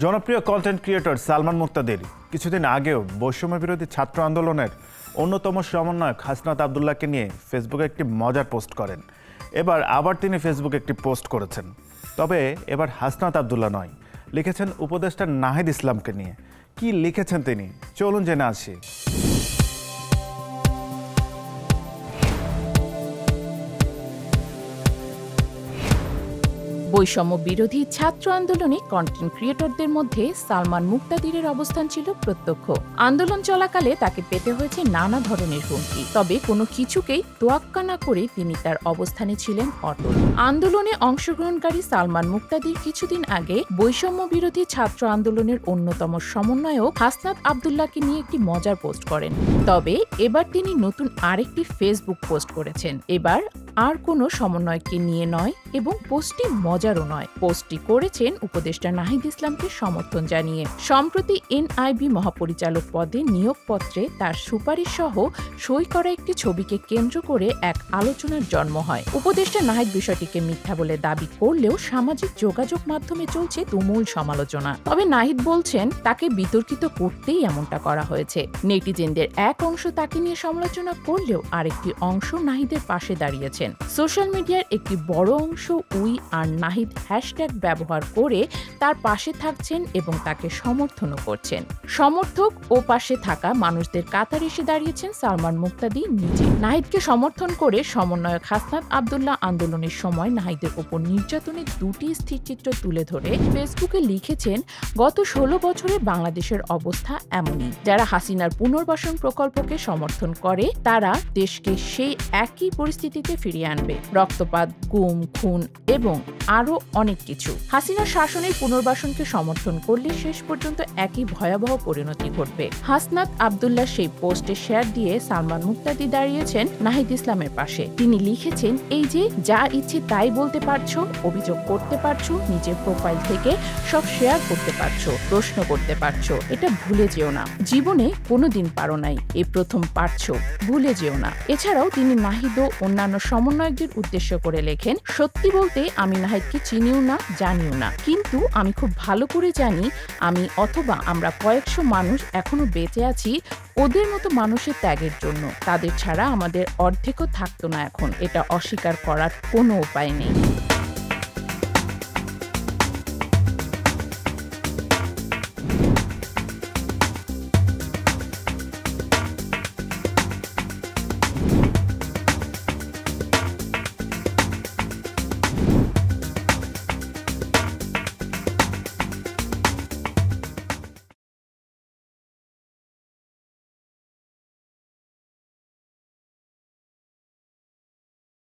জনপ্রিয় content creator Salman মুক্তাদির কিছুদিন আগেও বৈষম্য বিরোধী ছাত্র আন্দোলনের অন্যতম সমন্বয়ক হাসনাত আবদুল্লাহকে নিয়ে ফেসবুকে একটি মজার পোস্ট করেন। এবার আবার তিনি ফেসবুকে একটি পোস্ট করেছেন, তবে এবার হাসনাত আবদুল্লাহ নয়, লিখেছেন উপদেষ্টা নাহিদ ইসলামকে নিয়ে। কি লিখেছেন তিনি, চলুন জেনে আসি। বৈষম্য বিরোধী ছাত্র আন্দোলনে কন্টেন্ট ক্রিয়েটরদের মধ্যে সালমান মুক্তাদিরের অবস্থান ছিল প্রত্যক্ষ। আন্দোলন চলাকালে তাকে পেতে হয়েছে নানা ধরনের হুমকি, তবে কোনো কিছুকেই তোয়াক্কা না করে তিনি তার অবস্থানে ছিলেন অটল। আন্দোলনে অংশগ্রহণকারী সালমান মুক্তাদির কিছুদিন আগে বৈষম্য বিরোধী ছাত্র আন্দোলনের অন্যতম সমন্বয়ক হাসনাত আবদুল্লাহকে নিয়ে একটি মজার পোস্ট করেন। তবে এবার তিনি নতুন আরেকটি ফেসবুক পোস্ট করেছেন। এবার আর কোনো সমন্বয়ককে নিয়ে নয় এবং পোস্টটি মজারও নয়। পোস্টটি করেছেন উপদেষ্টা নাহিদ ইসলামকে সমর্থন জানিয়ে। সম্প্রতি এনআইবি মহাপরিচালক পদে নিয়োগপত্রে তার সুপারিশ সহ সই করা একটি ছবিকে কেন্দ্র করে এক আলোচনার জন্ম হয়। উপদেষ্টা নাহিদ বিষয়টিকে মিথ্যা বলে দাবি করলেও সামাজিক যোগাযোগ মাধ্যমে চলছে তুমুল সমালোচনা। তবে নাহিদ বলছেন তাকে বিতর্কিত করতেই এমনটা করা হয়েছে। নেটিজেনদের এক অংশ তাকে নিয়ে সমালোচনা করলেও আরেকটি অংশ নাহিদের পাশে দাঁড়িয়েছেন। সোশ্যাল মিডিয়ার একটি বড় অংশ উই আর নাহিদ হ্যাশট্যাগ ব্যবহার করে তার পাশে থাকছেন এবং তাকে সমর্থনও করছেন। সমর্থক ও পাশে থাকা মানুষদের কাতারে এসে দাঁড়িয়েছেন সালমান মুক্তাদি নিজে। নাহিদকে সমর্থন করে সমন্বয়ক হাসনাত আবদুল্লাহ আন্দোলনের সময় নাহিদের ওপর নির্যাতনের দুটি স্থিরচিত্র তুলে ধরে ফেসবুকে লিখেছেন, গত 16 বছরে বাংলাদেশের অবস্থা এমনই। যারা হাসিনার পুনর্বাসন প্রকল্পকে সমর্থন করে তারা দেশকে সেই একই পরিস্থিতিতে ফিরিয়ে আনবে। রক্তপাত, গুম, খুন এবং আরো অনেক কিছু। হাসিনার শাসনের পুনর্বাসনকে সমর্থন করলে শেষ পর্যন্ত একই ভয়াবহ পরিণতি ঘটবে। হাসনাত আবদুল্লাহ সেই পোস্টে শেয়ার দিয়ে সালমান মুক্তাদি দাঁড়িয়েছেন নাহিদ ইসলামের পাশে। তিনি লিখেছেন, এই যে যা ইচ্ছে তাই বলতে পারছো, অভিযোগ করতে পারছো, নিজের প্রোফাইল থেকে সব শেয়ার করতে পারছো, প্রশ্ন করতে পারছো, এটা ভুলে যেও না। জীবনে কোনোদিন পারো নাই, এই প্রথম পারছো, ভুলে যেও না। এছাড়াও তিনি নাহিদ ও অন্যান্য সমন্বয়কদের উদ্দেশ্য করে লেখেন, সত্যি বলতে আমি নাহিদকে চিনিও না, জানিও না, কিন্তু আমি খুব ভালো করে জানি আমি অথবা আমরা কয়েকশো মানুষ এখনো বেঁচে আছি ওদের মতো মানুষের ত্যাগের জন্য। তাদের ছাড়া আমাদের অর্ধেকও থাকতো না এখন। এটা অস্বীকার করার কোনো উপায় নেই।